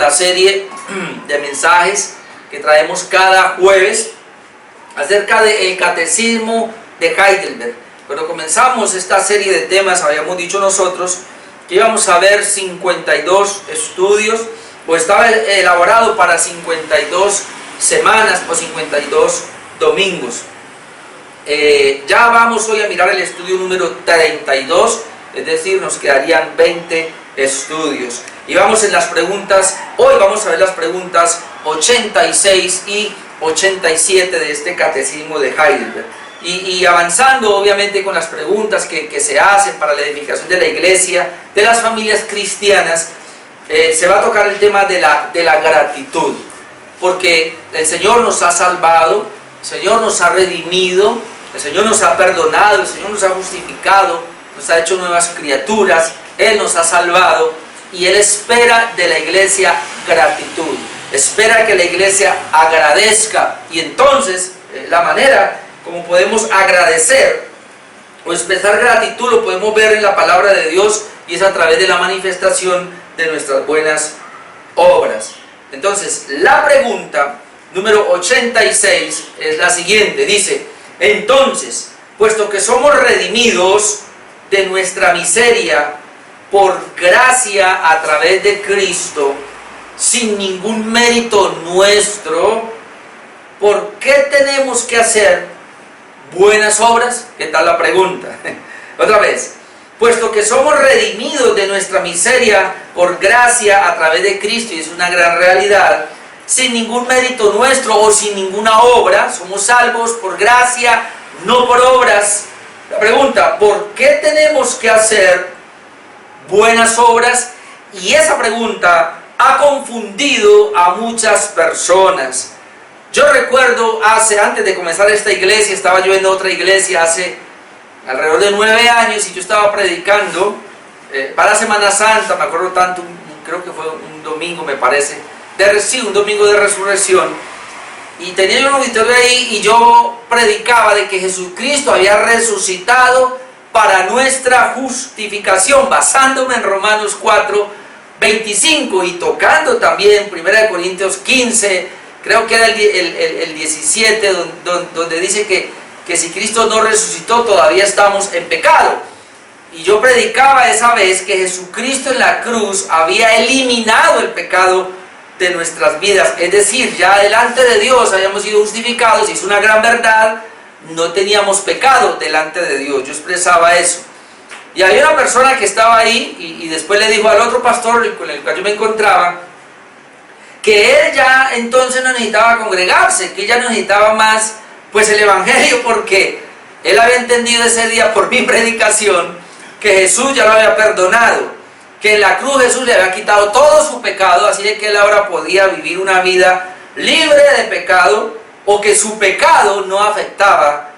la serie de mensajes que traemos cada jueves acerca del Catecismo de Heidelberg. Cuando comenzamos esta serie de temas, habíamos dicho nosotros que íbamos a ver 52 estudios, o estaba elaborado para 52 semanas o 52 domingos. Ya vamos hoy a mirar el estudio número 32, es decir, nos quedarían 20 estudios. Y vamos en las preguntas, hoy vamos a ver las preguntas 86 y 87 de este Catecismo de Heidelberg. Y avanzando obviamente con las preguntas que se hacen para la edificación de la iglesia, de las familias cristianas, se va a tocar el tema de la gratitud. Porque el Señor nos ha salvado, el Señor nos ha redimido, el Señor nos ha perdonado, el Señor nos ha justificado, nos ha hecho nuevas criaturas, Él nos ha salvado y Él espera de la iglesia gratitud. Espera que la iglesia agradezca, y entonces la manera como podemos agradecer o expresar gratitud lo podemos ver en la palabra de Dios, y es a través de la manifestación de nuestras buenas obras. Entonces, la pregunta número 86 es la siguiente, dice: entonces, puesto que somos redimidos de nuestra miseria por gracia a través de Cristo, sin ningún mérito nuestro, ¿por qué tenemos que hacer buenas obras? ¿Qué tal la pregunta? Otra vez. Puesto que somos redimidos de nuestra miseria por gracia a través de Cristo, y es una gran realidad, sin ningún mérito nuestro o sin ninguna obra, somos salvos por gracia, no por obras. La pregunta, ¿por qué tenemos que hacer buenas obras? Y esa pregunta ha confundido a muchas personas. Yo recuerdo antes de comenzar esta iglesia, estaba yo en otra iglesia hace alrededor de 9 años, y yo estaba predicando para Semana Santa, me acuerdo tanto, creo que fue un domingo, me parece, un domingo de resurrección, y tenía yo un auditorio ahí, y yo predicaba de que Jesucristo había resucitado para nuestra justificación, basándome en Romanos 4:25, y tocando también 1 Corintios 15, creo que era el 17, donde dice que si Cristo no resucitó, todavía estamos en pecado. Y yo predicaba esa vez que Jesucristo en la cruz había eliminado el pecado de nuestras vidas, es decir, ya delante de Dios habíamos sido justificados, y es una gran verdad, no teníamos pecado delante de Dios. Yo expresaba eso. Y había una persona que estaba ahí, y después le dijo al otro pastor con el cual yo me encontraba, que él ya entonces no necesitaba congregarse, que él ya no necesitaba más pues el evangelio, porque él había entendido ese día por mi predicación que Jesús ya lo había perdonado, que en la cruz Jesús le había quitado todo su pecado, así de que él ahora podía vivir una vida libre de pecado, o que su pecado no afectaba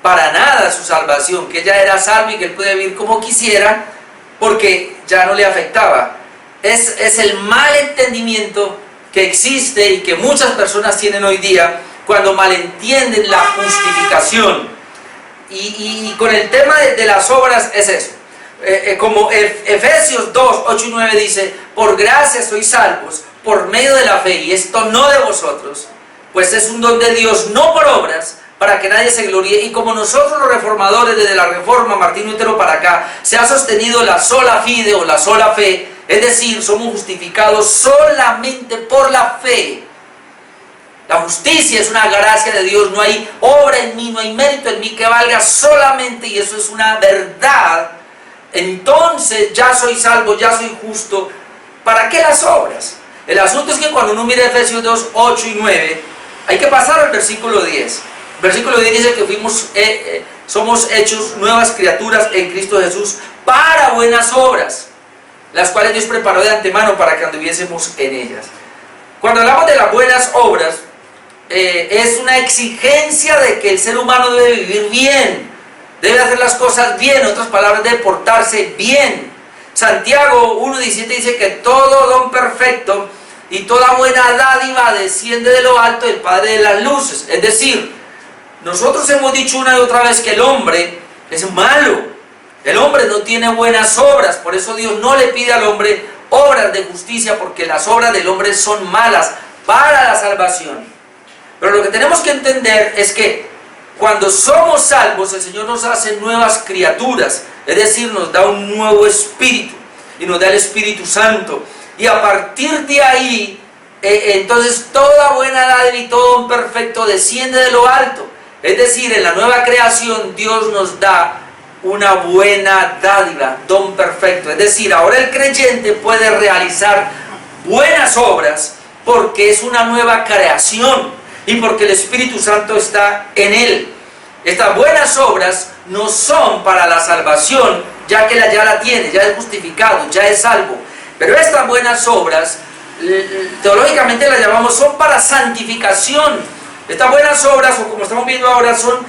para nada su salvación, que ya era salvo y que él podía vivir como quisiera porque ya no le afectaba. Es el mal entendimiento que existe y que muchas personas tienen hoy día cuando malentienden la justificación. Y con el tema de las obras es eso. Como Efesios 2, 8 y 9 dice: por gracia sois salvos por medio de la fe, y esto no de vosotros, pues es un don de Dios, no por obras, para que nadie se gloríe. Y como nosotros los reformadores, desde la Reforma, Martín Lutero para acá, se ha sostenido la sola fide o la sola fe, es decir, somos justificados solamente por la fe. La justicia es una gracia de Dios, no hay obra en mí, no hay mérito en mí que valga, solamente, y eso es una verdad. Entonces ya soy salvo, ya soy justo. ¿Para qué las obras? El asunto es que cuando uno mira Efesios 2, 8 y 9, hay que pasar al versículo 10. El versículo 10 dice que somos hechos nuevas criaturas en Cristo Jesús para buenas obras, las cuales Dios preparó de antemano para que anduviésemos en ellas. Cuando hablamos de las buenas obras, es una exigencia de que el ser humano debe vivir bien, debe hacer las cosas bien, en otras palabras, debe portarse bien. Santiago 1:17 dice que todo don perfecto y toda buena dádiva desciende de lo alto del Padre de las luces. Es decir, nosotros hemos dicho una y otra vez que el hombre es malo, el hombre no tiene buenas obras, por eso Dios no le pide al hombre obras de justicia, porque las obras del hombre son malas para la salvación. Pero lo que tenemos que entender es que cuando somos salvos, el Señor nos hace nuevas criaturas, es decir, nos da un nuevo espíritu, y nos da el Espíritu Santo, y a partir de ahí, entonces toda buena dádiva y todo don perfecto desciende de lo alto. Es decir, en la nueva creación Dios nos da una buena dádiva, don perfecto. Es decir, ahora el creyente puede realizar buenas obras porque es una nueva creación y porque el Espíritu Santo está en él. Estas buenas obras no son para la salvación, ya que ya la tiene, ya es justificado, ya es salvo. Pero estas buenas obras, teológicamente las llamamos, son para santificación. Estas buenas obras, o como estamos viendo ahora, son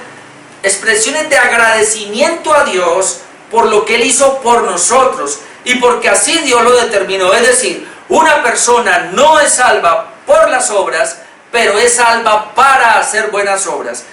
expresiones de agradecimiento a Dios por lo que Él hizo por nosotros y porque así Dios lo determinó. Es decir, una persona no es salva por las obras, pero es salva para hacer buenas obras.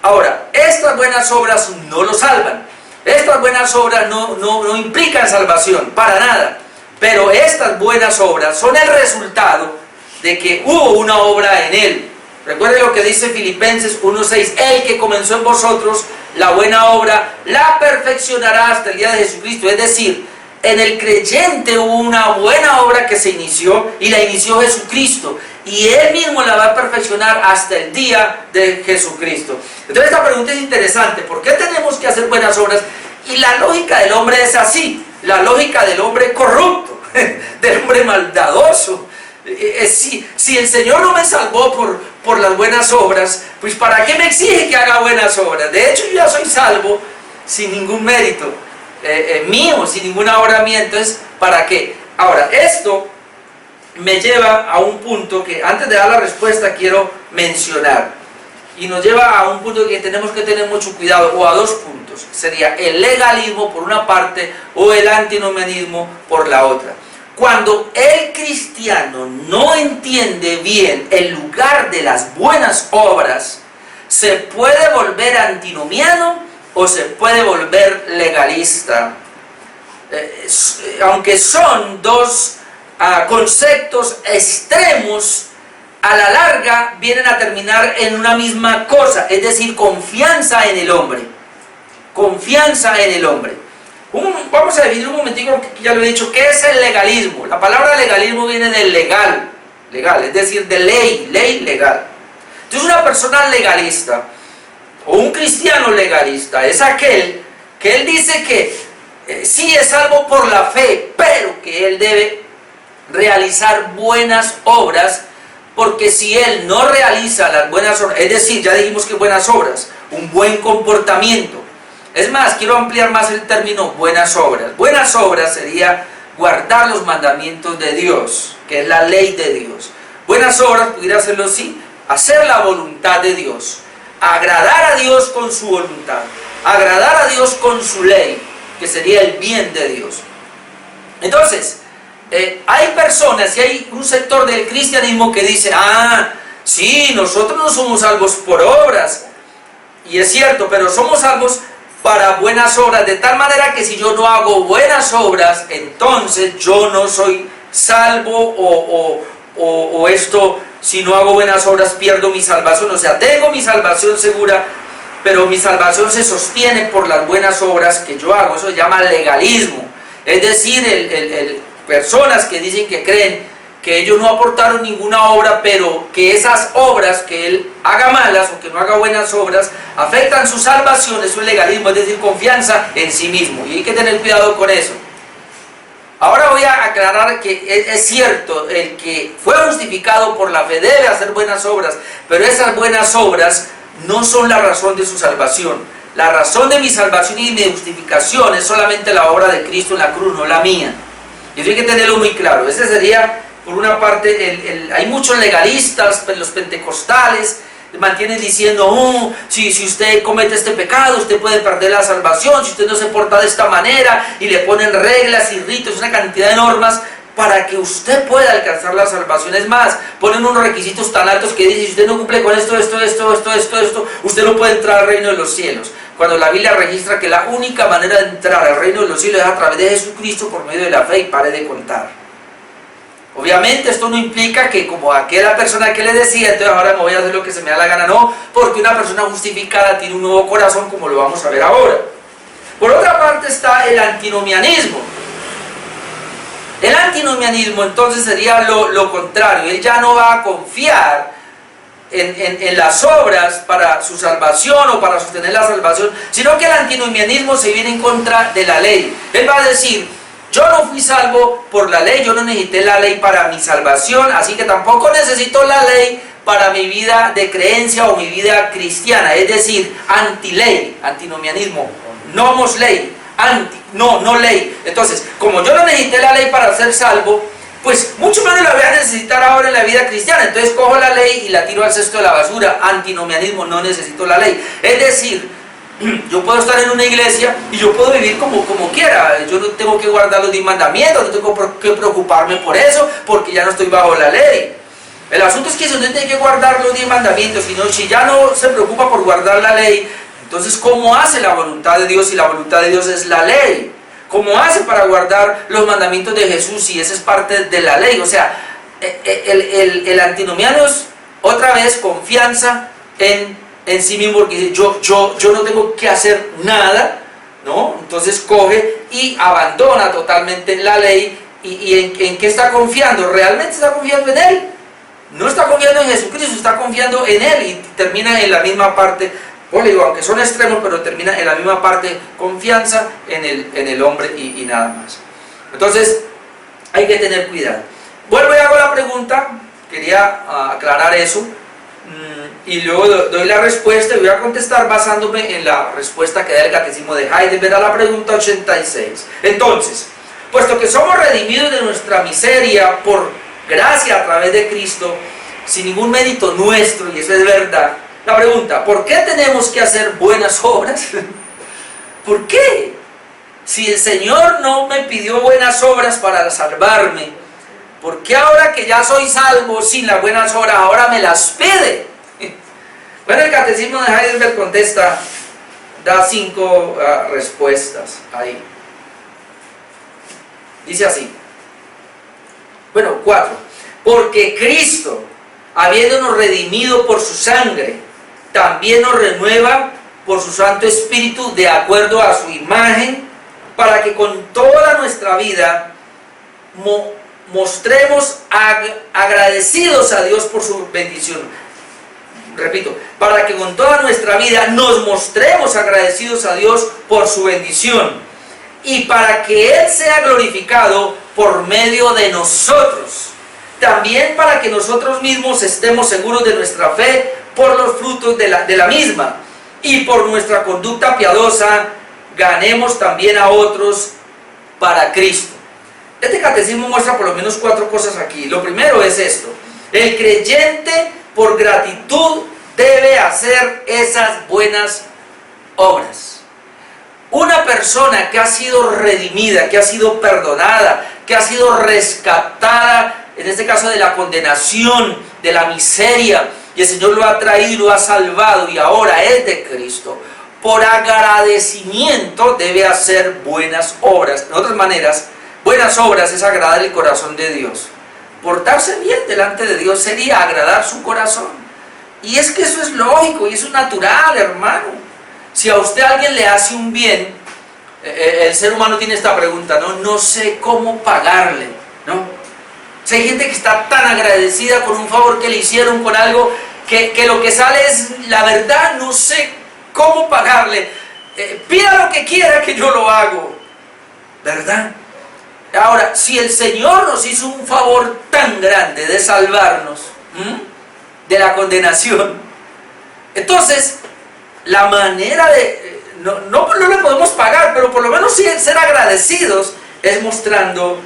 Ahora, estas buenas obras no lo salvan. Estas buenas obras no implican salvación, para nada. Pero estas buenas obras son el resultado de que hubo una obra en Él. Recuerden lo que dice Filipenses 1:6, el que comenzó en vosotros la buena obra, la perfeccionará hasta el día de Jesucristo. Es decir, en el creyente hubo una buena obra que se inició y la inició Jesucristo. Y Él mismo la va a perfeccionar hasta el día de Jesucristo. Entonces esta pregunta es interesante. ¿Por qué tenemos que hacer buenas obras? Y la lógica del hombre es así. La lógica del hombre corrupto, del hombre maldadoso. Si el Señor no me salvó por las buenas obras, pues ¿para qué me exige que haga buenas obras? De hecho, yo ya soy salvo sin ningún mérito mío, sin ninguna obra mía. Entonces, ¿para qué? Ahora, esto me lleva a un punto que antes de dar la respuesta quiero mencionar. Y nos lleva a un punto que tenemos que tener mucho cuidado, o a dos puntos. Sería el legalismo por una parte o el antinomianismo por la otra. Cuando el cristiano no entiende bien el lugar de las buenas obras, se puede volver antinomiano o se puede volver legalista. Aunque son dos conceptos extremos, a la larga vienen a terminar en una misma cosa, es decir, confianza en el hombre. Confianza en el hombre. Vamos a definir un momentico, que ya lo he dicho, ¿qué es el legalismo? La palabra legalismo viene del legal, es decir, de ley legal. Entonces una persona legalista, o un cristiano legalista, es aquel que él dice que sí es salvo por la fe, pero que él debe realizar buenas obras, porque si él no realiza las buenas obras, es decir, ya dijimos que buenas obras, un buen comportamiento. Es más, quiero ampliar más el término buenas obras. Buenas obras sería guardar los mandamientos de Dios, que es la ley de Dios. Buenas obras, pudiera hacerlo así, hacer la voluntad de Dios, agradar a Dios con su voluntad, agradar a Dios con su ley, que sería el bien de Dios. Entonces, hay personas y hay un sector del cristianismo que dice, sí, nosotros no somos salvos por obras, y es cierto, pero somos salvos para buenas obras, de tal manera que si yo no hago buenas obras, entonces yo no soy salvo, o esto, si no hago buenas obras pierdo mi salvación. O sea, tengo mi salvación segura, pero mi salvación se sostiene por las buenas obras que yo hago. Eso se llama legalismo. Es decir, personas que dicen que creen que ellos no aportaron ninguna obra, pero que esas obras que él haga malas o que no haga buenas obras afectan su salvación. Eso es legalismo, es decir, confianza en sí mismo, y hay que tener cuidado con eso. Ahora voy a aclarar que es cierto, el que fue justificado por la fe debe hacer buenas obras, pero esas buenas obras no son la razón de su salvación. La razón de mi salvación y mi justificación es solamente la obra de Cristo en la cruz, no la mía. Y eso hay que tenerlo muy claro. Ese sería, por una parte, hay muchos legalistas, los pentecostales, mantienen diciendo, si usted comete este pecado, usted puede perder la salvación, si usted no se porta de esta manera, y le ponen reglas y ritos, una cantidad de normas, para que usted pueda alcanzar la salvación. Es más, ponen unos requisitos tan altos que dicen, si usted no cumple con esto, usted no puede entrar al reino de los cielos. Cuando la Biblia registra que la única manera de entrar al reino de los cielos es a través de Jesucristo por medio de la fe, y pare de contar. Obviamente esto no implica que como aquella persona que le decía, entonces ahora me voy a hacer lo que se me da la gana, no, porque una persona justificada tiene un nuevo corazón, como lo vamos a ver ahora. Por otra parte está el antinomianismo. El antinomianismo entonces sería lo contrario. Él ya no va a confiar en las obras para su salvación o para sostener la salvación, sino que el antinomianismo se viene en contra de la ley. Él va a decir: yo no fui salvo por la ley, yo no necesité la ley para mi salvación, así que tampoco necesito la ley para mi vida de creencia o mi vida cristiana. Es decir, antiley, antinomianismo, nomos ley, no ley. Entonces, como yo no necesité la ley para ser salvo, pues mucho menos la voy a necesitar ahora en la vida cristiana. Entonces cojo la ley y la tiro al cesto de la basura. Antinomianismo, no necesito la ley. Es decir, yo puedo estar en una iglesia y yo puedo vivir como quiera. Yo no tengo que guardar los 10 mandamientos, no tengo que preocuparme por eso, porque ya no estoy bajo la ley. El asunto es que si usted tiene que guardar los 10 mandamientos, si ya no se preocupa por guardar la ley, entonces ¿cómo hace la voluntad de Dios si la voluntad de Dios es la ley? ¿Cómo hace para guardar los mandamientos de Jesús si esa es parte de la ley? O sea, el antinomiano es otra vez confianza en sí mismo, porque dice, yo no tengo que hacer nada, ¿no? Entonces coge y abandona totalmente la ley. ¿Y en qué está confiando? ¿Realmente está confiando en Él? No está confiando en Jesucristo, está confiando en Él, y termina en la misma parte. Pues digo, aunque son extremos, pero termina en la misma parte, confianza en el hombre y nada más. Entonces, hay que tener cuidado. Vuelvo y hago la pregunta, quería aclarar eso, y luego doy la respuesta, y voy a contestar basándome en la respuesta que da el Catecismo de Heidelberg a la pregunta 86. Entonces, puesto que somos redimidos de nuestra miseria por gracia a través de Cristo, sin ningún mérito nuestro, y eso es verdad, la pregunta: ¿por qué tenemos que hacer buenas obras? ¿Por qué? Si el Señor no me pidió buenas obras para salvarme, ¿por qué ahora que ya soy salvo sin las buenas obras, ahora me las pide? Bueno, el Catecismo de Heidelberg contesta, da 5 respuestas ahí. Dice así, bueno, 4. Porque Cristo, habiéndonos redimido por su sangre, también nos renueva por su Santo Espíritu de acuerdo a su imagen, para que con toda nuestra vida mostremos agradecidos a Dios por su bendición. Repito, para que con toda nuestra vida nos mostremos agradecidos a Dios por su bendición, y para que Él sea glorificado por medio de nosotros. También para que nosotros mismos estemos seguros de nuestra fe por los frutos de la misma, y por nuestra conducta piadosa ganemos también a otros para Cristo. Este catecismo muestra por lo menos 4 cosas aquí. Lo primero es esto: el creyente por gratitud debe hacer esas buenas obras. Una persona que ha sido redimida, que ha sido perdonada, que ha sido rescatada, en este caso de la condenación, de la miseria, y el Señor lo ha traído y lo ha salvado, y ahora es de Cristo, por agradecimiento debe hacer buenas obras. En otras maneras, buenas obras es agradar el corazón de Dios. Portarse bien delante de Dios sería agradar su corazón. Y es que eso es lógico y eso es natural, hermano. Si a usted alguien le hace un bien, el ser humano tiene esta pregunta, no sé cómo pagarle, ¿no? Si hay gente que está tan agradecida con un favor que le hicieron, con algo, que lo que sale es, la verdad, no sé cómo pagarle. Pida lo que quiera que yo lo hago, ¿verdad? Ahora, si el Señor nos hizo un favor tan grande de salvarnos de la condenación, entonces la manera de, no le podemos pagar, pero por lo menos sí ser agradecidos es mostrándolo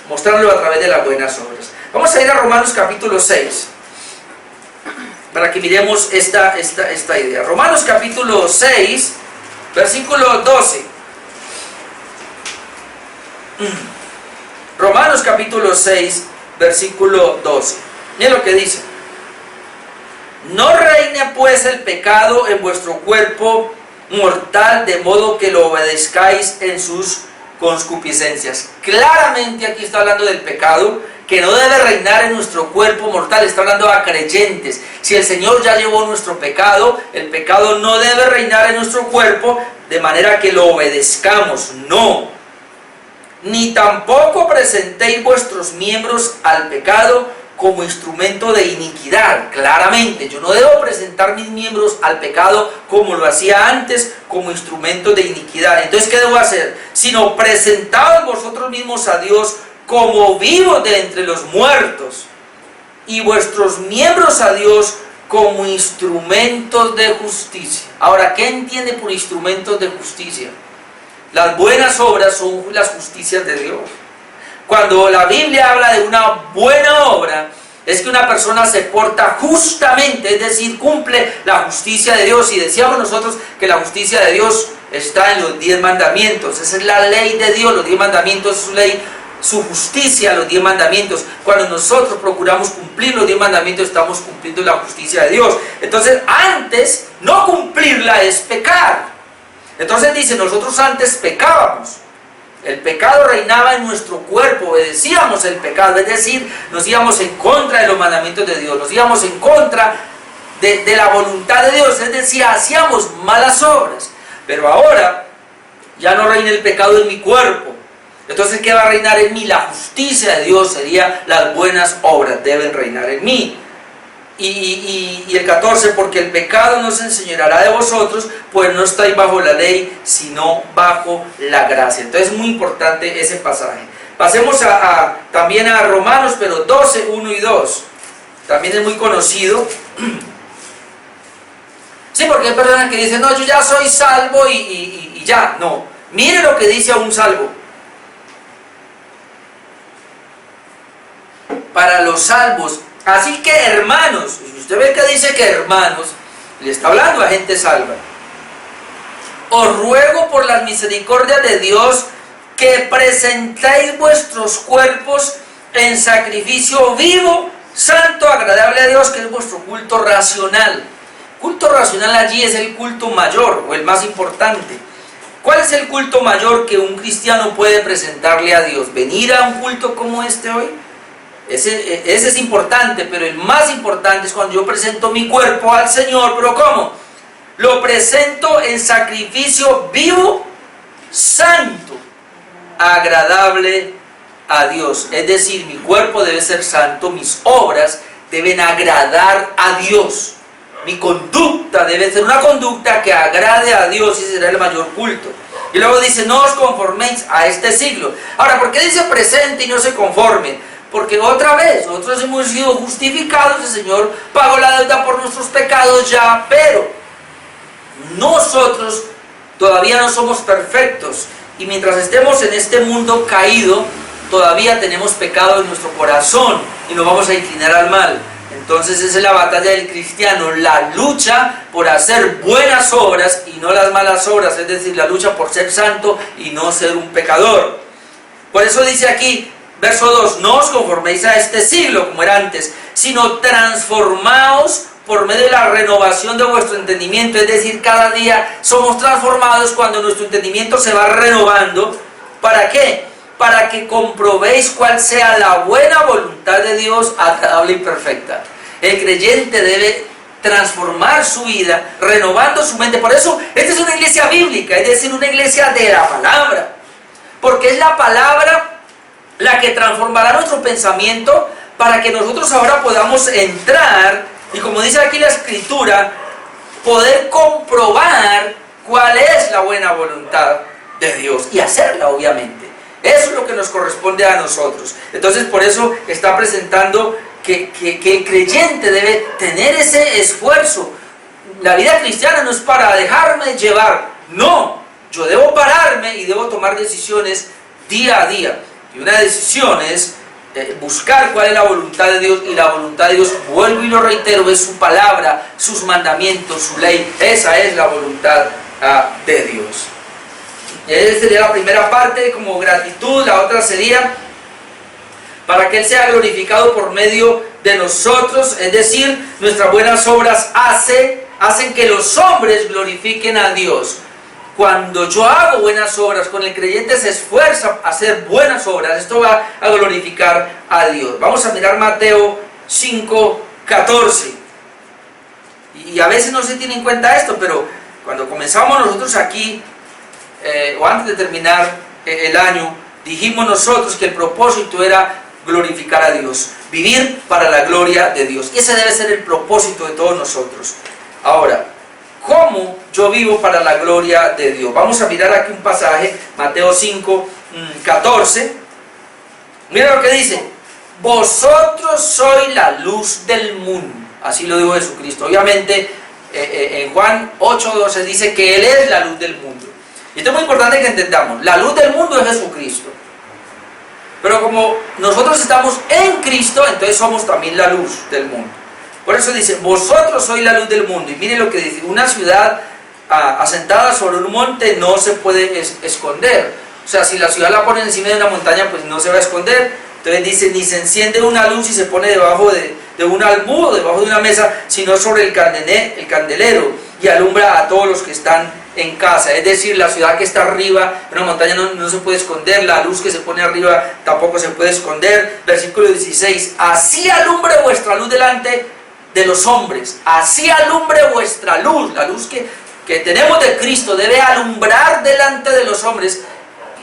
a través de las buenas obras. Vamos a ir a Romanos capítulo 6 para que miremos esta idea. Romanos capítulo 6, versículo 12. Romanos capítulo 6, versículo 12. Miren lo que dice: no reine pues el pecado en vuestro cuerpo mortal, de modo que lo obedezcáis en sus concupiscencias. Claramente aquí está hablando del pecado, que no debe reinar en nuestro cuerpo mortal. Está hablando a creyentes. Si el Señor ya llevó nuestro pecado, el pecado no debe reinar en nuestro cuerpo de manera que lo obedezcamos. No. Ni tampoco presentéis vuestros miembros al pecado como instrumento de iniquidad. Claramente, yo no debo presentar mis miembros al pecado como lo hacía antes, como instrumento de iniquidad. Entonces, ¿qué debo hacer? Sino presentaos vosotros mismos a Dios como vivos de entre los muertos, y vuestros miembros a Dios como instrumentos de justicia. Ahora, ¿qué entiende por instrumentos de justicia? Las buenas obras son las justicias de Dios. Cuando la Biblia habla de una buena obra, es que una persona se porta justamente, es decir, cumple la justicia de Dios. Y decíamos nosotros que la justicia de Dios está en los 10 mandamientos. Esa es la ley de Dios, los 10 mandamientos es su ley, su justicia, los 10 mandamientos. Cuando nosotros procuramos cumplir los 10 mandamientos, estamos cumpliendo la justicia de Dios. Entonces, antes, no cumplirla es pecar. Entonces dice, nosotros antes pecábamos. El pecado reinaba en nuestro cuerpo, obedecíamos el pecado, es decir, nos íbamos en contra de los mandamientos de Dios, nos íbamos en contra de la voluntad de Dios, es decir, hacíamos malas obras. Pero ahora ya no reina el pecado en mi cuerpo. Entonces, ¿qué va a reinar en mí? La justicia de Dios sería las buenas obras, deben reinar en mí. Y el 14, porque el pecado no se enseñoreará de vosotros, pues no estáis bajo la ley, sino bajo la gracia. Entonces es muy importante ese pasaje. Pasemos también a Romanos, pero 12, 1 y 2. También es muy conocido. Sí, porque hay personas que dicen, no, yo ya soy salvo y ya. No, mire lo que dice a un salvo. Para los salvos. Así que, hermanos, si usted ve que dice que hermanos, le está hablando a gente salva. Os ruego por las misericordias de Dios que presentéis vuestros cuerpos en sacrificio vivo, santo, agradable a Dios, que es vuestro culto racional. Culto racional allí es el culto mayor o el más importante. ¿Cuál es el culto mayor que un cristiano puede presentarle a Dios? ¿Venir a un culto como este hoy? Ese es importante, pero el más importante es cuando yo presento mi cuerpo al Señor. ¿Pero cómo? Lo presento en sacrificio vivo, santo, agradable a Dios. Es decir, mi cuerpo debe ser santo, mis obras deben agradar a Dios. Mi conducta debe ser una conducta que agrade a Dios, y será el mayor culto. Y luego dice, no os conforméis a este siglo. Ahora, ¿por qué dice presente y no se conforme? Porque otra vez, nosotros hemos sido justificados, el Señor pagó la deuda por nuestros pecados ya, pero nosotros todavía no somos perfectos, y mientras estemos en este mundo caído, todavía tenemos pecado en nuestro corazón, y nos vamos a inclinar al mal. Entonces esa es la batalla del cristiano, la lucha por hacer buenas obras y no las malas obras, es decir, la lucha por ser santo y no ser un pecador. Por eso dice aquí, verso 2, no os conforméis a este siglo como era antes, sino transformaos por medio de la renovación de vuestro entendimiento. Es decir, cada día somos transformados cuando nuestro entendimiento se va renovando. ¿Para qué? Para que comprobéis cuál sea la buena voluntad de Dios, agradable y perfecta. El creyente debe transformar su vida, renovando su mente. Por eso, esta es una iglesia bíblica, es decir, una iglesia de la palabra. Porque es la palabra la que transformará nuestro pensamiento para que nosotros ahora podamos entrar, y como dice aquí la Escritura, poder comprobar cuál es la buena voluntad de Dios y hacerla, obviamente. Eso es lo que nos corresponde a nosotros. Entonces, por eso está presentando que el creyente debe tener ese esfuerzo. La vida cristiana no es para dejarme llevar, no, yo debo pararme y debo tomar decisiones día a día. Y una decisión es buscar cuál es la voluntad de Dios, y la voluntad de Dios, vuelvo y lo reitero, es su palabra, sus mandamientos, su ley. Esa es la voluntad de Dios. Y esa sería la primera parte, como gratitud. La otra sería para que Él sea glorificado por medio de nosotros, es decir, nuestras buenas obras hacen que los hombres glorifiquen a Dios. cuando yo hago buenas obras, cuando el creyente se esfuerza a hacer buenas obras, esto va a glorificar a Dios. Vamos a mirar Mateo 5:14. Y a veces no se tiene en cuenta esto, pero cuando comenzamos nosotros aquí, o antes de terminar el año, dijimos nosotros que el propósito era glorificar a Dios, vivir para la gloria de Dios. Y ese debe ser el propósito de todos nosotros. Ahora, ¿cómo yo vivo para la gloria de Dios? Vamos a mirar aquí un pasaje, Mateo 5:14. Mira lo que dice: vosotros sois la luz del mundo. Así lo dijo Jesucristo. Obviamente, en Juan 8:12 dice que Él es la luz del mundo. Y esto es muy importante que entendamos. La luz del mundo es Jesucristo. Pero como nosotros estamos en Cristo, entonces somos también la luz del mundo. Por eso dice, vosotros sois la luz del mundo. Y miren lo que dice: una ciudad asentada sobre un monte no se puede esconder. O sea, si la ciudad la pone encima de una montaña, pues no se va a esconder. Entonces dice, ni se enciende una luz y se pone debajo de un almudo, debajo de una mesa, sino sobre el candelero, y alumbra a todos los que están en casa. Es decir, la ciudad que está arriba, una montaña no se puede esconder, la luz que se pone arriba tampoco se puede esconder. Versículo 16, así alumbre vuestra luz delante de los hombres, así alumbre vuestra luz, la luz que tenemos de Cristo debe alumbrar delante de los hombres,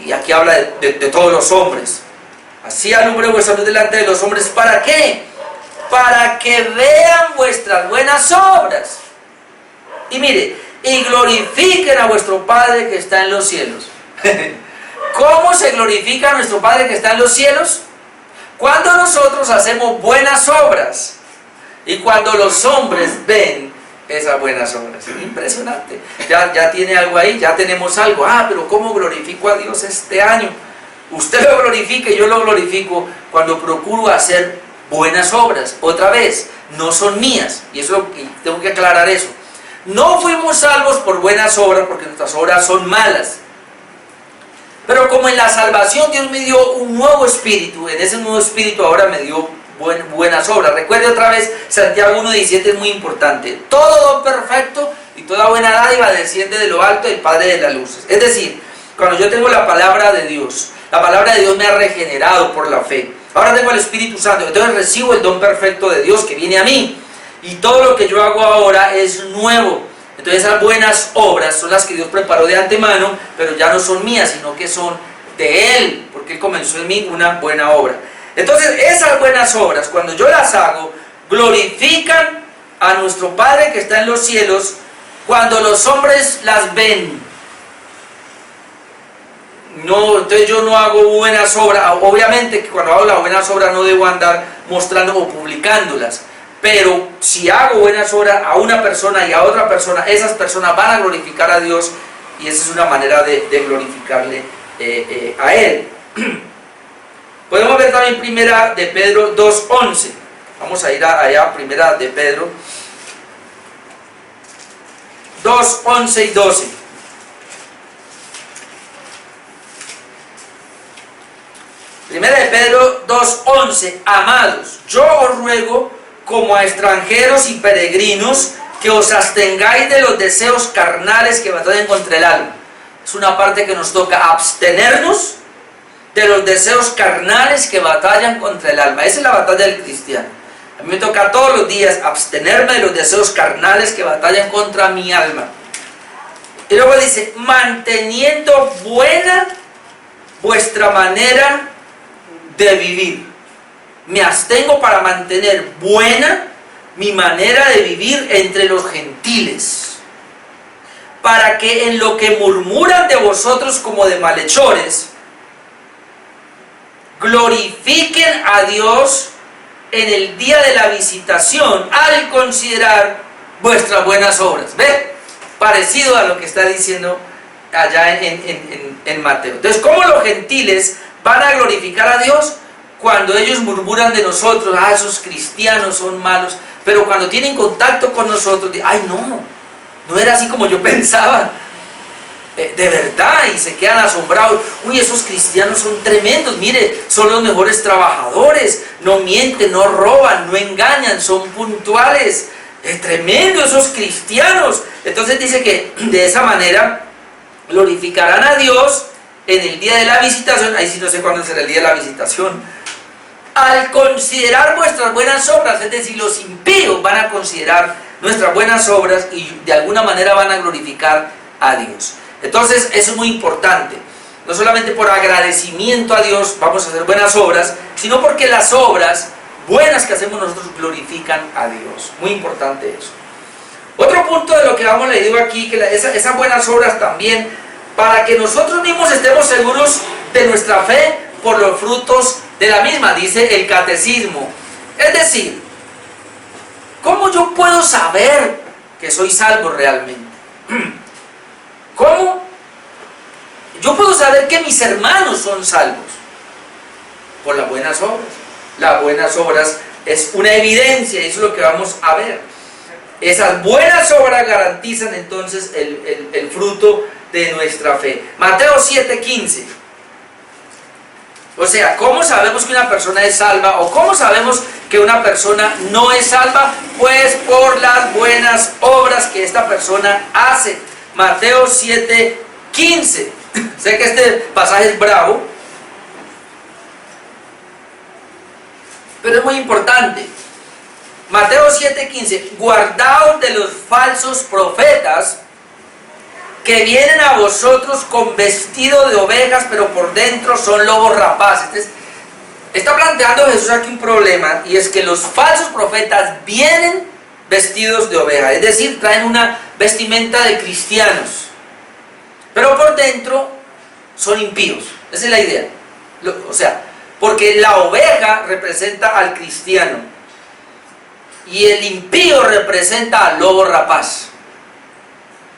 y aquí habla de todos los hombres. Así alumbre vuestra luz delante de los hombres, ¿para qué? Para que vean vuestras buenas obras. Y mire, y glorifiquen a vuestro Padre que está en los cielos. ¿Cómo se glorifica a nuestro Padre que está en los cielos? Cuando nosotros hacemos buenas obras y cuando los hombres ven esas buenas obras. Impresionante. Ya tiene algo ahí, ya tenemos algo. Pero ¿cómo glorifico a Dios este año? Usted lo glorifica y yo lo glorifico cuando procuro hacer buenas obras. Otra vez, no son mías. Y tengo que aclarar eso. No fuimos salvos por buenas obras, porque nuestras obras son malas. Pero como en la salvación Dios me dio un nuevo espíritu, en ese nuevo espíritu ahora me dio buenas obras. Recuerde otra vez, Santiago 1:17 es muy importante. Todo don perfecto y toda buena dádiva desciende de lo alto del Padre de las luces. Es decir, cuando yo tengo la palabra de Dios, la palabra de Dios me ha regenerado por la fe. Ahora tengo el Espíritu Santo, entonces recibo el don perfecto de Dios que viene a mí. Y todo lo que yo hago ahora es nuevo. Entonces esas buenas obras son las que Dios preparó de antemano, pero ya no son mías, sino que son de Él, porque Él comenzó en mí una buena obra. Entonces esas buenas obras, cuando yo las hago, glorifican a nuestro Padre que está en los cielos, cuando los hombres las ven. No, entonces yo no hago buenas obras. Obviamente que cuando hago las buenas obras no debo andar mostrando o publicándolas. Pero si hago buenas obras a una persona y a otra persona, esas personas van a glorificar a Dios, y esa es una manera de glorificarle a Él. Podemos ver también primera de Pedro 2:11. Vamos a ir allá, primera de Pedro 2:11 y 12. Primera de Pedro 2:11. Amados, yo os ruego como a extranjeros y peregrinos que os abstengáis de los deseos carnales que batallan contra el alma. Es una parte que nos toca abstenernos de los deseos carnales que batallan contra el alma. Esa es la batalla del cristiano. A mí me toca todos los días abstenerme de los deseos carnales que batallan contra mi alma. Y luego dice, manteniendo buena vuestra manera de vivir. Me abstengo para mantener buena mi manera de vivir entre los gentiles, para que en lo que murmuran de vosotros como de malhechores, glorifiquen a Dios en el día de la visitación al considerar vuestras buenas obras. ¿Ve? Parecido a lo que está diciendo allá en Mateo. Entonces, ¿cómo los gentiles van a glorificar a Dios? Cuando ellos murmuran de nosotros, esos cristianos son malos, pero cuando tienen contacto con nosotros, no era así como yo pensaba, de verdad, y se quedan asombrados. Esos cristianos son tremendos, mire, son los mejores trabajadores, no mienten, no roban, no engañan, son puntuales, es tremendo esos cristianos. Entonces dice que de esa manera glorificarán a Dios en el día de la visitación. Ahí sí no sé cuándo será el día de la visitación. Al considerar vuestras buenas obras, es decir, los impíos van a considerar nuestras buenas obras y de alguna manera van a glorificar a Dios. Entonces, eso es muy importante. No solamente por agradecimiento a Dios vamos a hacer buenas obras, sino porque las obras buenas que hacemos nosotros glorifican a Dios. Muy importante eso. Otro punto de lo que hemos leído aquí, que esas buenas obras también, para que nosotros mismos estemos seguros de nuestra fe por los frutos de la misma, dice el catecismo. Es decir, ¿cómo yo puedo saber que soy salvo realmente? ¿Cómo yo puedo saber que mis hermanos son salvos? Por las buenas obras. Las buenas obras es una evidencia, y eso es lo que vamos a ver. Esas buenas obras garantizan entonces el fruto de nuestra fe. Mateo 7:15. O sea, ¿cómo sabemos que una persona es salva o cómo sabemos que una persona no es salva? Pues por las buenas obras que esta persona hace. Mateo 7:15. Sé que este pasaje es bravo, pero es muy importante. Mateo 7:15. Guardaos de los falsos profetas que vienen a vosotros con vestido de ovejas, pero por dentro son lobos rapaces. Está planteando Jesús aquí un problema, y es que los falsos profetas vienen vestidos de oveja, es decir, traen una vestimenta de cristianos, pero por dentro son impíos. Esa es la idea. O sea, porque la oveja representa al cristiano y el impío representa al lobo rapaz.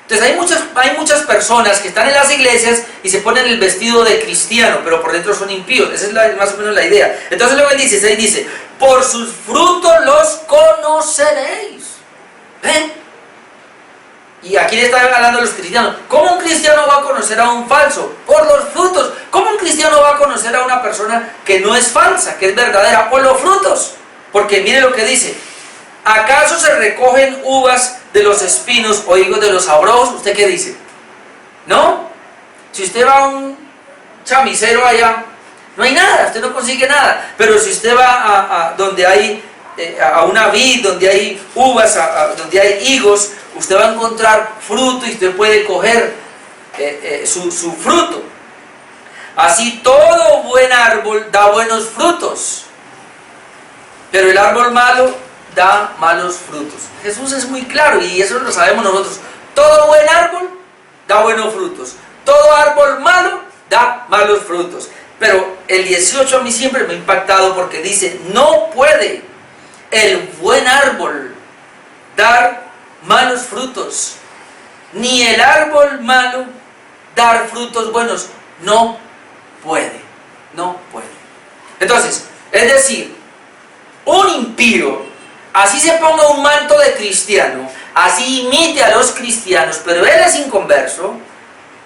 Entonces hay muchas personas que están en las iglesias y se ponen el vestido de cristiano, pero por dentro son impíos. Esa es más o menos la idea. Entonces luego el 16 dice, por sus frutos los conoceréis. ¿Ven? Y aquí le está hablando a los cristianos. ¿Cómo un cristiano va a conocer a un falso? Por los frutos. ¿Cómo un cristiano va a conocer a una persona que no es falsa, que es verdadera? Por los frutos. Porque mire lo que dice. ¿Acaso se recogen uvas de los espinos o higos de los abrojos? ¿Usted qué dice? ¿No? Si usted va a un chamisero allá, no hay nada, usted no consigue nada. Pero si usted va a donde hay, a una vid, donde hay uvas, donde hay higos, usted va a encontrar fruto y usted puede coger su fruto. Así todo buen árbol da buenos frutos, pero el árbol malo da malos frutos. Jesús es muy claro y eso lo sabemos nosotros. Todo buen árbol da buenos frutos. Todo árbol malo da malos frutos. Pero el 18 a mí siempre me ha impactado porque dice, no puede el buen árbol dar malos frutos, ni el árbol malo dar frutos buenos. No puede. No puede. Entonces, es decir, un impío, así se ponga un manto de cristiano, así imite a los cristianos, pero él es inconverso,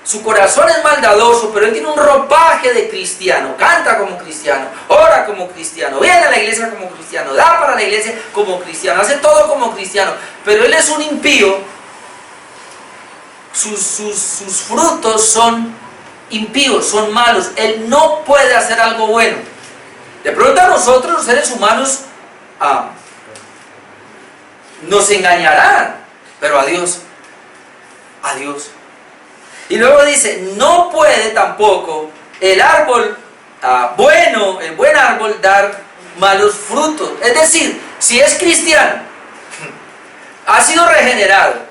su corazón es maldadoso, pero él tiene un ropaje de cristiano, canta como cristiano, ora como cristiano, viene a la iglesia como cristiano, da para la iglesia como cristiano, hace todo como cristiano, pero él es un impío. Sus frutos son impíos, son malos. Él no puede hacer algo bueno. De pronto a nosotros, los seres humanos, nos engañarán, pero a Dios. Y luego dice, no puede tampoco el árbol bueno, el buen árbol, dar malos frutos. Es decir, si es cristiano, ha sido regenerado,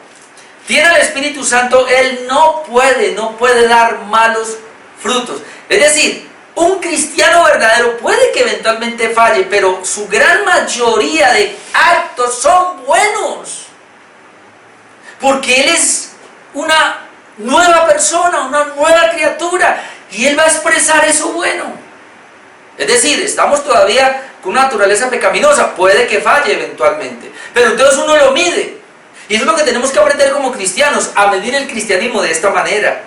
tiene el Espíritu Santo, él no puede dar malos frutos. Es decir, un cristiano verdadero puede que eventualmente falle, pero su gran mayoría de actos son buenos. Porque él es una nueva persona, una nueva criatura, y él va a expresar eso bueno. Es decir, estamos todavía con una naturaleza pecaminosa, puede que falle eventualmente, pero entonces uno lo mide. Y eso es lo que tenemos que aprender como cristianos, a medir el cristianismo de esta manera.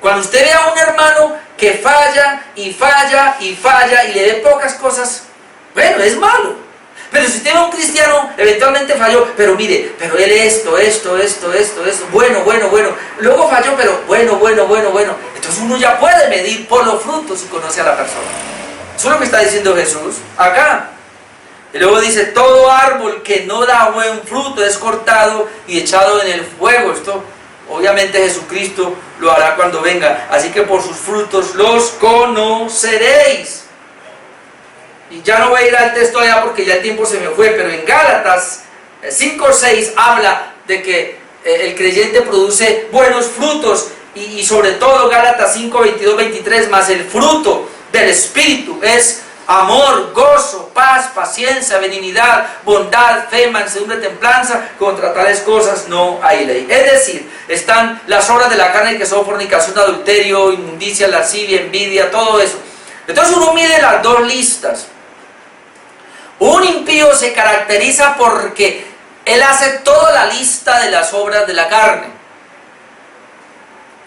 Cuando usted ve a un hermano que falla y falla y falla y le ve pocas cosas, bueno, es malo. Pero si usted ve a un cristiano, eventualmente falló, pero mire, pero él esto, bueno, luego falló, pero bueno, bueno. Entonces uno ya puede medir por los frutos y conoce a la persona. Eso es lo que está diciendo Jesús acá. Y luego dice, todo árbol que no da buen fruto es cortado y echado en el fuego. Esto obviamente Jesucristo lo hará cuando venga. Así que por sus frutos los conoceréis. Y ya no voy a ir al texto allá porque ya el tiempo se me fue, pero en Gálatas 5:6 habla de que el creyente produce buenos frutos y sobre todo Gálatas 5:22-23, más el fruto del Espíritu es amor, gozo, paz, paciencia, benignidad, bondad, fe, mansedumbre, templanza. Contra tales cosas no hay ley. Es decir, están las obras de la carne que son fornicación, adulterio, inmundicia, lascivia, envidia, todo eso. Entonces uno mide las dos listas. Un impío se caracteriza porque él hace toda la lista de las obras de la carne.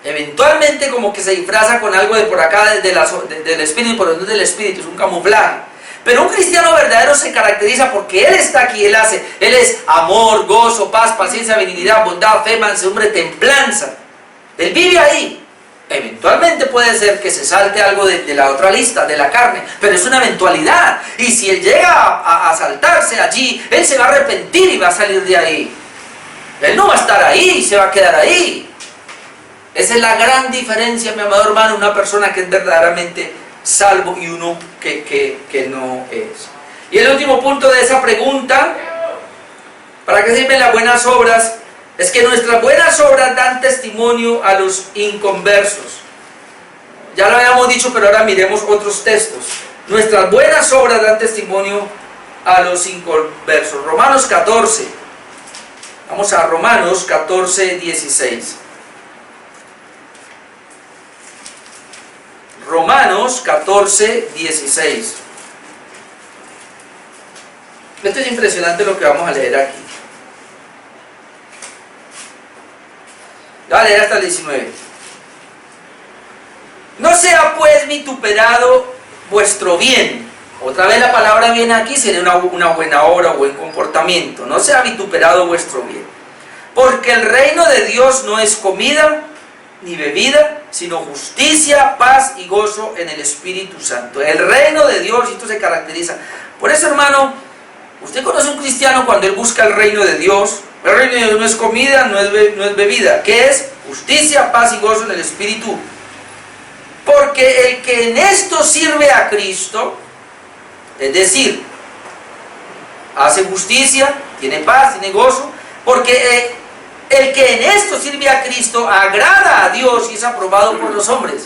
Eventualmente como que se disfraza con algo de por acá del Espíritu, por donde del Espíritu, es un camuflaje. Pero un cristiano verdadero se caracteriza porque él está aquí, él es amor, gozo, paz, paciencia, benignidad, bondad, fe, mansedumbre, templanza. Él vive ahí. Eventualmente puede ser que se salte algo de la otra lista, de la carne, pero es una eventualidad. Y si él llega a saltarse allí, él se va a arrepentir y va a salir de ahí. Él no va a estar ahí y se va a quedar ahí. Esa es la gran diferencia, mi amado hermano, una persona que es verdaderamente salvo y uno que no es. Y el último punto de esa pregunta, ¿para qué sirven las buenas obras? Es que nuestras buenas obras dan testimonio a los inconversos. Ya lo habíamos dicho, pero ahora miremos otros textos. Nuestras buenas obras dan testimonio a los inconversos. Romanos 14. Vamos a Romanos 14, 16. Romanos 14, 16. Esto es impresionante lo que vamos a leer aquí. Voy a leer hasta el 19. No sea pues vituperado vuestro bien. Otra vez la palabra bien aquí sería una buena obra o buen comportamiento. No sea vituperado vuestro bien. Porque el reino de Dios no es comida ni bebida, sino justicia, paz y gozo en el Espíritu Santo. El reino de Dios, y esto se caracteriza. Por eso, hermano, usted conoce a un cristiano cuando él busca el reino de Dios. El reino de Dios no es comida, no es bebida. ¿Qué es? Justicia, paz y gozo en el Espíritu. Porque el que en esto sirve a Cristo, es decir, hace justicia, tiene paz, tiene gozo, porque el que en esto sirve a Cristo agrada a Dios y es aprobado por los hombres.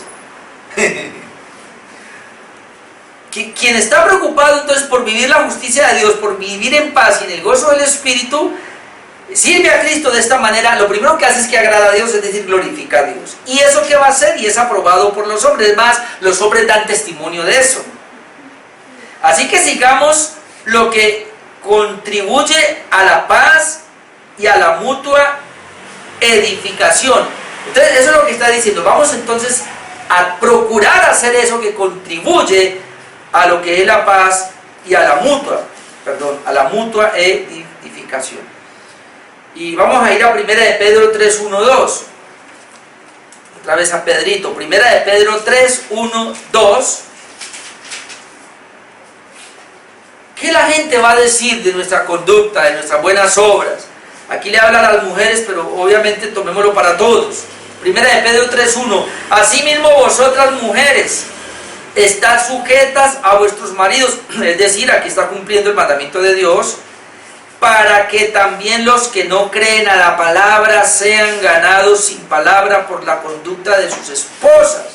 Quien está preocupado entonces por vivir la justicia de Dios, por vivir en paz y en el gozo del Espíritu, sirve a Cristo de esta manera. Lo primero que hace es que agrada a Dios, es decir, glorifica a Dios. ¿Y eso qué va a hacer? Y es aprobado por los hombres. Más, los hombres dan testimonio de eso. Así que sigamos lo que contribuye a la paz y a la mutua edificación. Entonces eso es lo que está diciendo. Vamos entonces a procurar hacer eso que contribuye a lo que es la paz y a la mutua edificación. Y vamos a ir a 1 de Pedro 3, 1, 2. Otra vez a Pedrito. 1 de Pedro 3, 1, 2. ¿Qué la gente va a decir de nuestra conducta, de nuestras buenas obras? Aquí le hablan a las mujeres, pero obviamente tomémoslo para todos. 1 de Pedro 3, 1. Asimismo vosotras mujeres, estad sujetas a vuestros maridos. Es decir, aquí está cumpliendo el mandamiento de Dios, para que también los que no creen a la palabra sean ganados sin palabra por la conducta de sus esposas,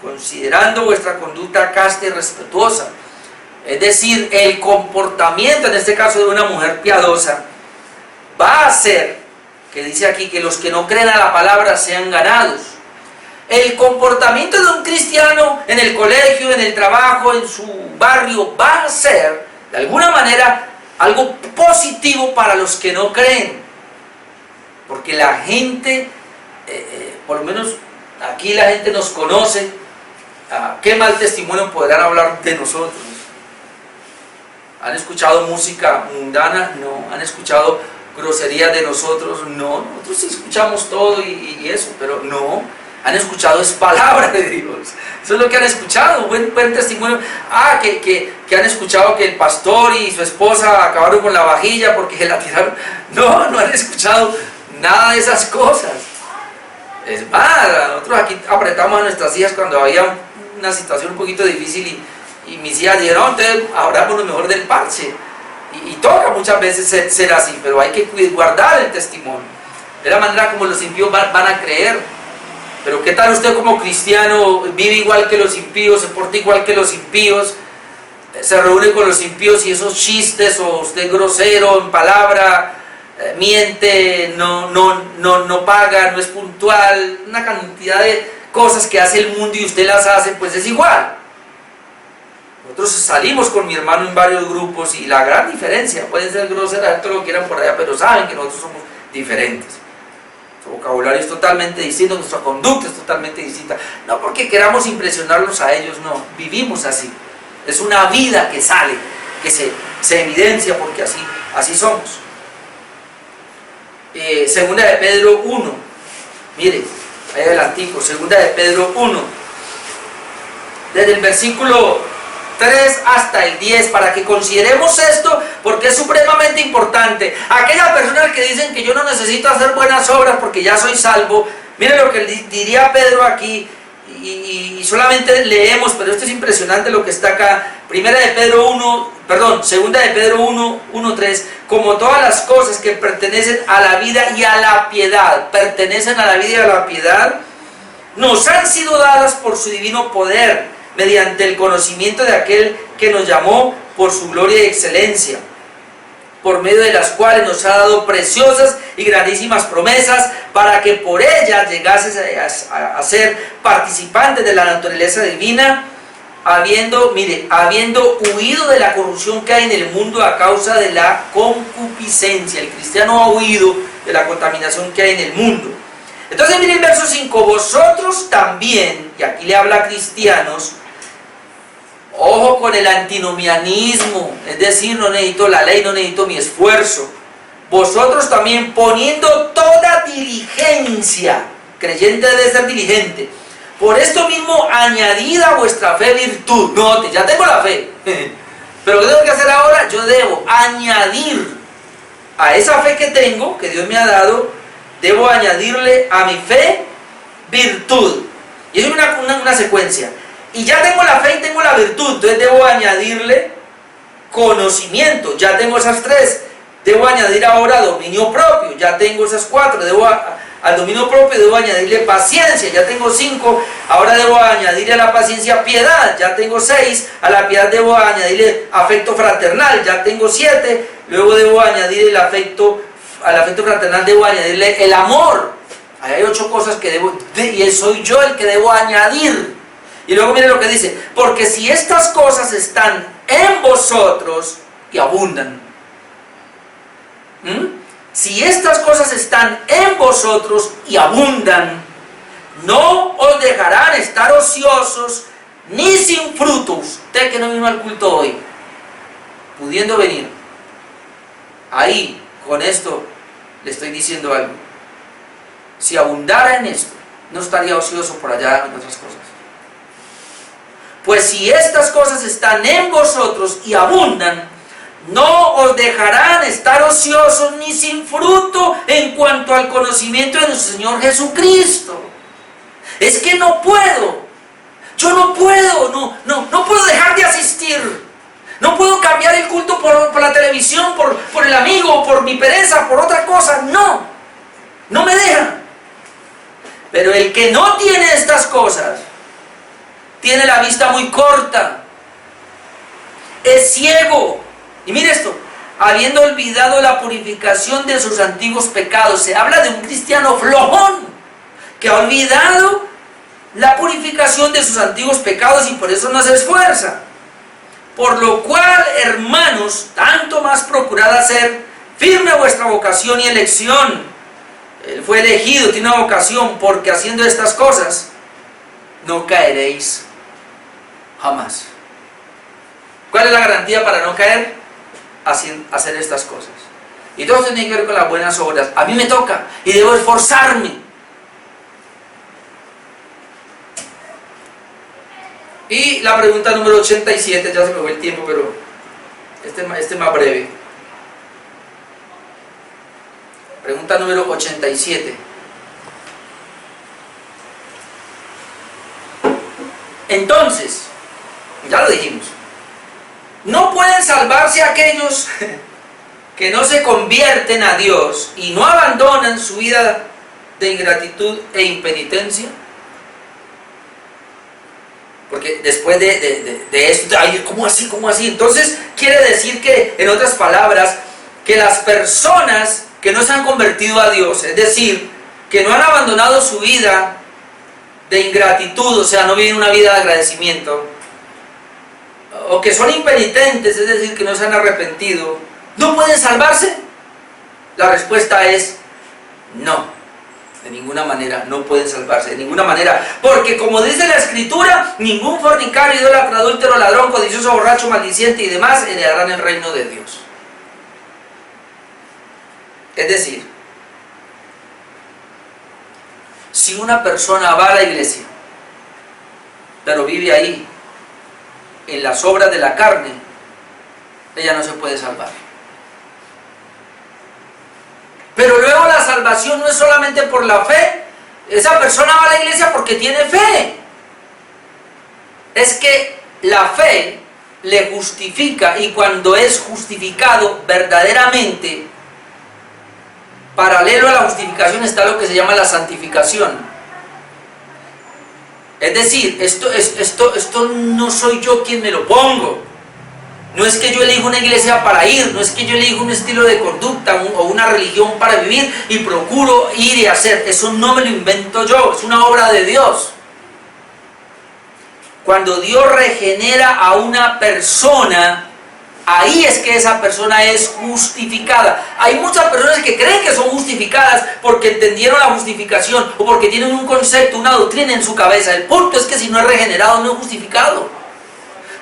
considerando vuestra conducta casta y respetuosa. Es decir, el comportamiento, en este caso de una mujer piadosa, va a hacer, que dice aquí, que los que no creen a la palabra sean ganados. El comportamiento de un cristiano en el colegio, en el trabajo, en su barrio, va a ser, de alguna manera, algo positivo para los que no creen. Porque la gente, por lo menos aquí la gente nos conoce. ¿Qué mal testimonio podrán hablar de nosotros? ¿Han escuchado música mundana? No. ¿Han escuchado groserías de nosotros? No. Nosotros sí escuchamos todo y eso, pero no. Han escuchado es palabra de Dios. Eso es lo que han escuchado, buen testimonio. Que han escuchado que el pastor y su esposa acabaron con la vajilla porque la tiraron. No han escuchado nada de esas cosas. Es más, nosotros aquí apretamos a nuestras hijas cuando había una situación un poquito difícil y mis hijas dijeron, no, entonces hablamos lo mejor del parche. Y toca muchas veces ser así, pero hay que guardar el testimonio. De la manera como los impíos van a creer. Pero ¿qué tal usted como cristiano vive igual que los impíos, se porta igual que los impíos, se reúne con los impíos y esos chistes, o usted es grosero en palabra, miente, no paga, no es puntual, una cantidad de cosas que hace el mundo y usted las hace, pues es igual? Nosotros salimos con mi hermano en varios grupos y la gran diferencia, pueden ser groseras, todo lo que quieran por allá, pero saben que nosotros somos diferentes. Nuestro vocabulario es totalmente distinto, nuestra conducta es totalmente distinta. No porque queramos impresionarlos a ellos, no, vivimos así. Es una vida que sale, que se evidencia porque así somos. Segunda de Pedro 1, mire, ahí adelantico, segunda de Pedro 1, desde el versículo 3 hasta el 10, para que consideremos esto, porque es supremamente importante. Aquellas personas que dicen que yo no necesito hacer buenas obras porque ya soy salvo, miren lo que diría Pedro aquí, y solamente leemos, pero esto es impresionante lo que está acá. Segunda de Pedro 1, 3, como todas las cosas que pertenecen a la vida y a la piedad, nos han sido dadas por su divino poder, mediante el conocimiento de aquel que nos llamó por su gloria y excelencia, por medio de las cuales nos ha dado preciosas y grandísimas promesas, para que por ellas llegases a ser participantes de la naturaleza divina, habiendo huido de la corrupción que hay en el mundo a causa de la concupiscencia. El cristiano ha huido de la contaminación que hay en el mundo. Entonces miren el verso 5, vosotros también, y aquí le habla a cristianos, ojo con el antinomianismo, es decir, no necesito la ley, no necesito mi esfuerzo. Vosotros también, poniendo toda diligencia, creyente debe ser diligente, por esto mismo añadida a vuestra fe virtud. Note, ya tengo la fe, pero ¿qué tengo que hacer ahora? Yo debo añadir a esa fe que tengo, que Dios me ha dado, debo añadirle a mi fe virtud. Y es una secuencia. Y ya tengo la fe y tengo la virtud, entonces debo añadirle conocimiento. Ya tengo esas 3. Debo añadir ahora dominio propio. Ya tengo esas 4. Al dominio propio debo añadirle paciencia. Ya tengo 5. Ahora debo añadirle a la paciencia piedad. Ya tengo 6. A la piedad debo añadirle afecto fraternal. Ya tengo 7. Luego debo añadir al afecto fraternal debo añadirle el amor. Ahí hay 8 cosas que debo, y soy yo el que debo añadir. Y luego miren lo que dice, porque si estas cosas están en vosotros y abundan, si estas cosas están en vosotros y abundan, no os dejarán estar ociosos ni sin frutos. Usted que no vino al culto hoy, pudiendo venir, ahí con esto le estoy diciendo algo. Si abundara en esto, no estaría ocioso por allá en otras cosas. Pues si estas cosas están en vosotros y abundan, no os dejarán estar ociosos ni sin fruto en cuanto al conocimiento de nuestro Señor Jesucristo. Es que no puedo, yo no puedo dejar de asistir. No puedo cambiar el culto por la televisión, por el amigo, por mi pereza, por otra cosa. No me dejan. Pero el que no tiene estas cosas, tiene la vista muy corta, es ciego. Y mire esto, habiendo olvidado la purificación de sus antiguos pecados. Se habla de un cristiano flojón, que ha olvidado la purificación de sus antiguos pecados y por eso no se esfuerza. Por lo cual, hermanos, tanto más procurad hacer firme vuestra vocación y elección. Él fue elegido, tiene una vocación, porque haciendo estas cosas no caeréis jamás. ¿Cuál es la garantía para no caer? Hacer estas cosas. Y todo tiene que ver con las buenas obras. A mí me toca y debo esforzarme. Y la pregunta número 87, ya se me fue el tiempo, pero este más breve. Pregunta número 87. Entonces, ya lo dijimos, no pueden salvarse aquellos que no se convierten a Dios y no abandonan su vida de ingratitud e impenitencia. Porque después de esto, ay, ¿cómo así? ¿Cómo así? Entonces quiere decir que, en otras palabras, que las personas que no se han convertido a Dios, es decir, que no han abandonado su vida de ingratitud, o sea, no viven una vida de agradecimiento, o que son impenitentes, es decir, que no se han arrepentido, ¿no pueden salvarse? La respuesta es no. De ninguna manera, no pueden salvarse, de ninguna manera, porque como dice la Escritura, ningún fornicario, idólatra, adúltero, ladrón, codicioso, borracho, maldiciente y demás heredarán el reino de Dios. Es decir, si una persona va a la iglesia, pero vive ahí, en las obras de la carne, ella no se puede salvar. Pero luego la salvación no es solamente por la fe. Esa persona va a la iglesia porque tiene fe. Es que la fe le justifica, y cuando es justificado verdaderamente, paralelo a la justificación está lo que se llama la santificación. Es decir, esto no soy yo quien me lo pongo. No es que yo elijo una iglesia para ir, no es que yo elijo un estilo de conducta o una religión para vivir y procuro ir y hacer. Eso no me lo invento yo, es una obra de Dios. Cuando Dios regenera a una persona, ahí es que esa persona es justificada. Hay muchas personas que creen que son justificadas porque entendieron la justificación o porque tienen un concepto, una doctrina en su cabeza. El punto es que si no es regenerado, no es justificado.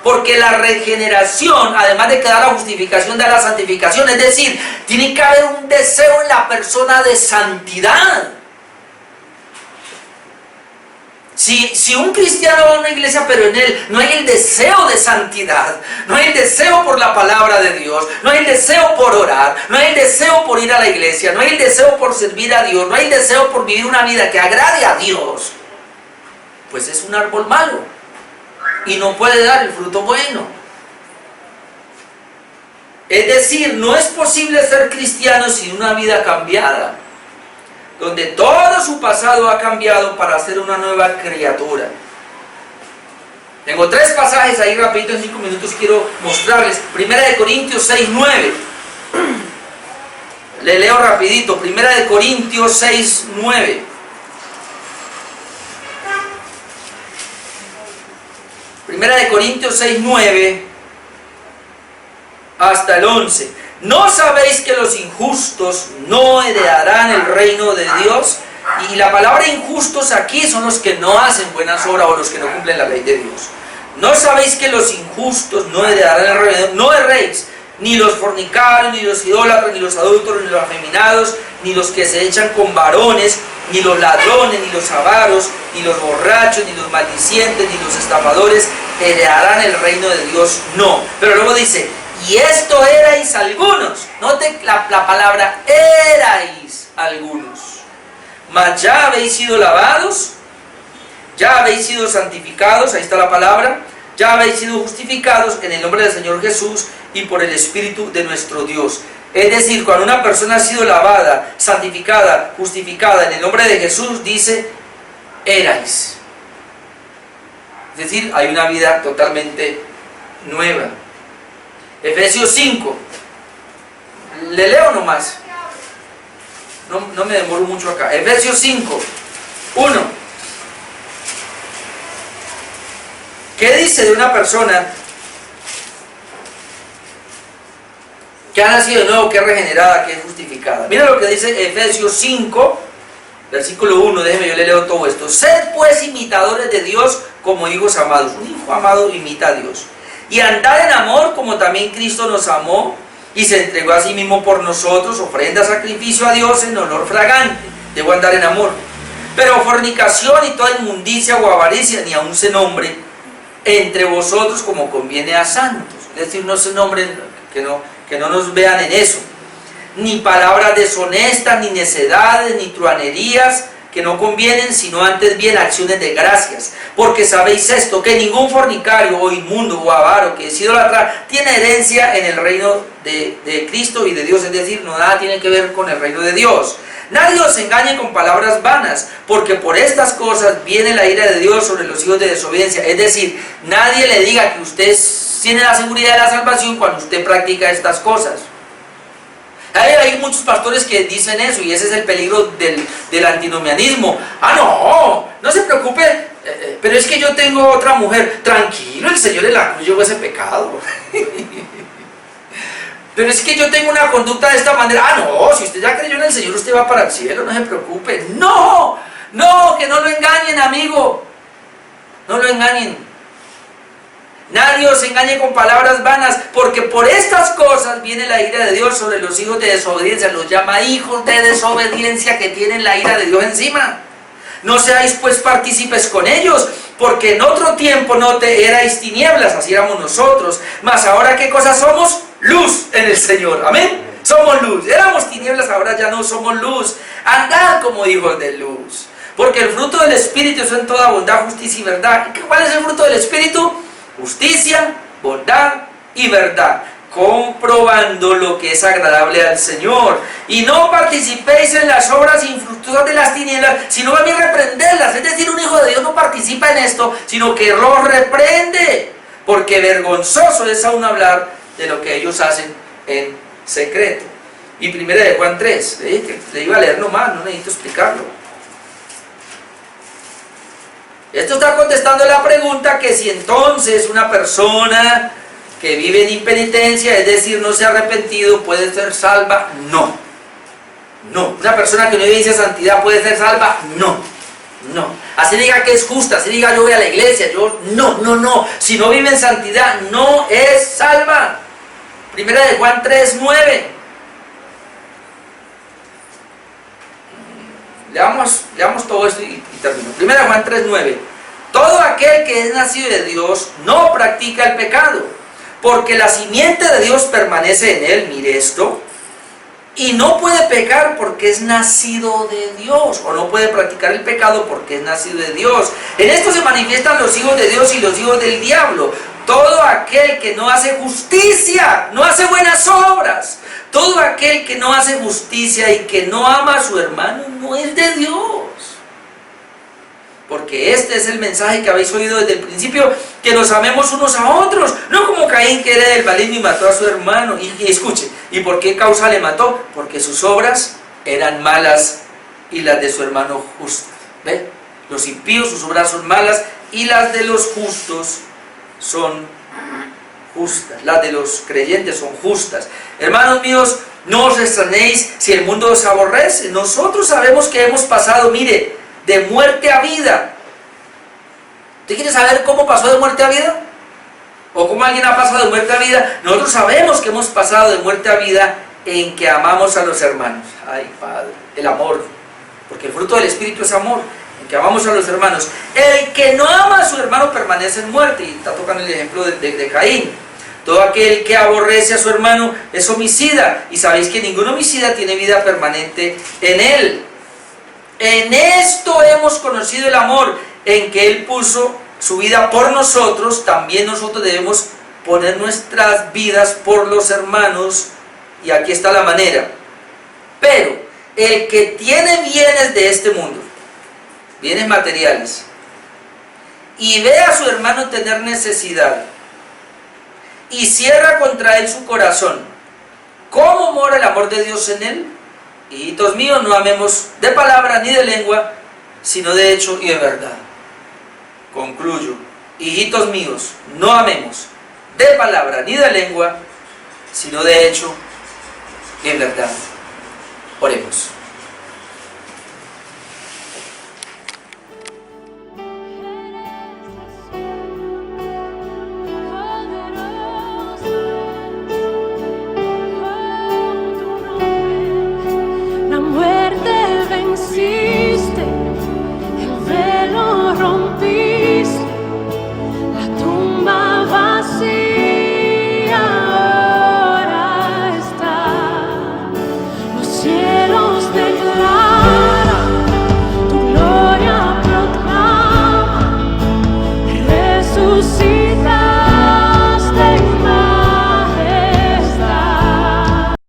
Porque la regeneración, además de que da la justificación, da la santificación. Es decir, tiene que haber un deseo en la persona de santidad. Si un cristiano va a una iglesia, pero en él no hay el deseo de santidad, no hay el deseo por la palabra de Dios, no hay el deseo por orar, no hay el deseo por ir a la iglesia, no hay el deseo por servir a Dios, no hay el deseo por vivir una vida que agrade a Dios, pues es un árbol malo y no puede dar el fruto bueno. Es decir, no es posible ser cristiano sin una vida cambiada, donde todo su pasado ha cambiado para ser una nueva criatura. Tengo 3 pasajes ahí rapidito, en 5 minutos quiero mostrarles. 1 Corintios 6:9. Le leo rapidito. 1 Corintios 6:9. Primera de Corintios 6:9 hasta el 11. ¿No sabéis que los injustos no heredarán el reino de Dios? Y la palabra injustos aquí son los que no hacen buenas obras o los que no cumplen la ley de Dios. ¿No sabéis que los injustos no heredarán el reino de Dios? No erréis, ni los fornicarios, ni los idólatras, ni los adúlteros, ni los afeminados, ni los que se echan con varones, ni los ladrones, ni los avaros, ni los borrachos, ni los maldicientes, ni los estafadores heredarán el reino de Dios. No. Pero luego dice, y esto erais algunos. Note la palabra erais algunos. Mas ya habéis sido lavados, ya habéis sido santificados, ahí está la palabra, ya habéis sido justificados en el nombre del Señor Jesús y por el Espíritu de nuestro Dios. Es decir, cuando una persona ha sido lavada, santificada, justificada en el nombre de Jesús, dice, erais. Es decir, hay una vida totalmente nueva. Efesios 5. Le leo nomás. No me demoro mucho acá. Efesios 5. 1. ¿Qué dice de una persona que ha nacido de nuevo, que es regenerada, que es justificada? Mira lo que dice Efesios 5, versículo 1. Déjeme, yo le leo todo esto. Sed pues imitadores de Dios como hijos amados. Un hijo amado imita a Dios. Y andad en amor como también Cristo nos amó y se entregó a sí mismo por nosotros, ofrenda, sacrificio a Dios en olor fragante. Debo andar en amor. Pero fornicación y toda inmundicia o avaricia ni aun se nombre, entre vosotros como conviene a santos. Es decir, no se nombren, que no nos vean en eso. Ni palabras deshonestas, ni necedades, ni truanerías, que no convienen, sino antes bien acciones de gracias. Porque sabéis esto, que ningún fornicario, o inmundo, o avaro, que es idólatra, tiene herencia en el reino de Cristo y de Dios. Es decir, no nada tiene que ver con el reino de Dios. Nadie os engañe con palabras vanas, porque por estas cosas viene la ira de Dios sobre los hijos de desobediencia. Es decir, nadie le diga que usted tiene la seguridad de la salvación cuando usted practica estas cosas. Hay muchos pastores que dicen eso, y ese es el peligro del antinomianismo. No se preocupe, pero es que yo tengo otra mujer. Tranquilo, el Señor en la cruz llevó ese pecado. Pero es que yo tengo una conducta de esta manera. Si usted ya creyó en el Señor, usted va para el cielo, no se preocupe. No, que no lo engañen, amigo. No lo engañen. Nadie os engañe con palabras vanas, porque por estas cosas viene la ira de Dios sobre los hijos de desobediencia. Los llama hijos de desobediencia, que tienen la ira de Dios encima. No seáis pues partícipes con ellos, porque en otro tiempo no te erais tinieblas, así éramos nosotros. Mas ahora, ¿qué cosa somos? Luz en el Señor. Amén. Somos luz. Éramos tinieblas, ahora ya no somos luz. Andad como hijos de luz. Porque el fruto del Espíritu es en toda bondad, justicia y verdad. ¿Cuál es el fruto del Espíritu? Justicia, bondad y verdad, comprobando lo que es agradable al Señor. Y no participéis en las obras infructuosas de las tinieblas, sino a mí reprenderlas. Es decir, un hijo de Dios no participa en esto, sino que los reprende, porque vergonzoso es aún hablar de lo que ellos hacen en secreto. Y 1 de Juan 3, que le iba a leer nomás, no necesito explicarlo. Esto está contestando la pregunta que si entonces una persona que vive en impenitencia, es decir, no se ha arrepentido, puede ser salva. No. Una persona que no vive en santidad puede ser salva. No. Así diga que es justa, así diga yo voy a la iglesia, no. Si no vive en santidad, no es salva. 1 de Juan 3, 9. Leamos todo esto y termino. 1 de Juan 3, 9. Todo aquel que es nacido de Dios no practica el pecado, porque la simiente de Dios permanece en él. Mire esto. Y no puede pecar porque es nacido de Dios, o no puede practicar el pecado porque es nacido de Dios. En esto se manifiestan los hijos de Dios y los hijos del diablo. Todo aquel que no hace justicia, no hace buenas obras. Todo aquel que no hace justicia y que no ama a su hermano no es de Dios. Porque este es el mensaje que habéis oído desde el principio, que nos amemos unos a otros, no como Caín, que era del maligno y mató a su hermano. Y escuche, ¿y por qué causa le mató? Porque sus obras eran malas y las de su hermano justas. ¿Ve? Los impíos, sus obras son malas, y las de los justos son justas. Las de los creyentes son justas. Hermanos míos, no os extrañéis si el mundo os aborrece. Nosotros sabemos que hemos pasado, mire, de muerte a vida. ¿Usted quiere saber cómo pasó de muerte a vida? ¿O cómo alguien ha pasado de muerte a vida? Nosotros sabemos que hemos pasado de muerte a vida en que amamos a los hermanos. Ay, Padre, el amor. Porque el fruto del Espíritu es amor. En que amamos a los hermanos. El que no ama a su hermano permanece en muerte. Y está tocando el ejemplo de Caín. Todo aquel que aborrece a su hermano es homicida. Y sabéis que ningún homicida tiene vida permanente en él. En esto hemos conocido el amor, en que Él puso su vida por nosotros. También nosotros debemos poner nuestras vidas por los hermanos. Y aquí está la manera. Pero el que tiene bienes de este mundo, bienes materiales, y ve a su hermano tener necesidad, y cierra contra él su corazón, ¿cómo mora el amor de Dios en él? Hijitos míos, no amemos de palabra ni de lengua, sino de hecho y de verdad. Concluyo. Hijitos míos, no amemos de palabra ni de lengua, sino de hecho y en verdad. Oremos. El velo rompiste, la tumba cielo